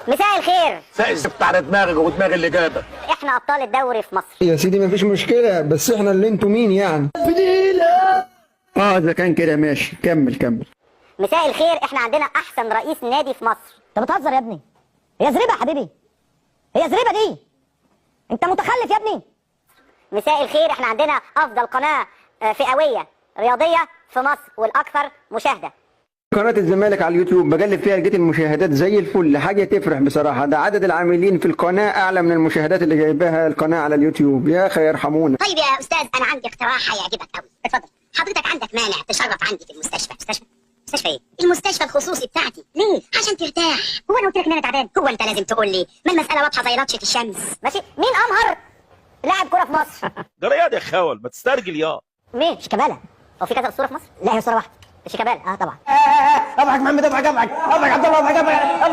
مساء الخير. سقف على دماغك ودماغ اللي جابك. احنا ابطال الدوري في مصر يا سيدي مفيش مشكلة، بس احنا اللي انتوا مين يعني؟ اذا كان كده ماشي، كمل. مساء الخير، احنا عندنا احسن رئيس نادي في مصر. انت بتهزر يا ابني؟ هي زريبه يا حبيبي، هي زريبه دي، انت متخلف يا ابني. مساء الخير، احنا عندنا افضل قناه فئويه رياضيه في مصر والاكثر مشاهده. قناة الزمالك على اليوتيوب بقلب فيها لقيت المشاهدات زي الفل، حاجة تفرح بصراحة. ده عدد العاملين في القناة أعلى من المشاهدات اللي جايباها القناة على اليوتيوب. يا أخي يرحمونا. طيب يا استاذ، انا عندي اقتراح هيعجبك قوي. اتفضل. حضرتك عندك مانع تشرف عندي في المستشفى؟ مستشفى ايه؟ المستشفى الخصوصي بتاعتي. ليه؟ عشان ترتاح. هو انا قلت لك ان انا تعبان؟ هو انت لازم تقول لي؟ ما المساله واضحه زي لطشه الشمس. ماشي. مين امهر لاعب كره في مصر؟ جرياد يا خول، ما تسترجل يا مين؟ شيكابالا. هو في كذا اسطوره في مصر؟ لا هي صوره واحده. شيكابالا. اه طبعا. اضحك محمد، اضحك عبد الله، اضحك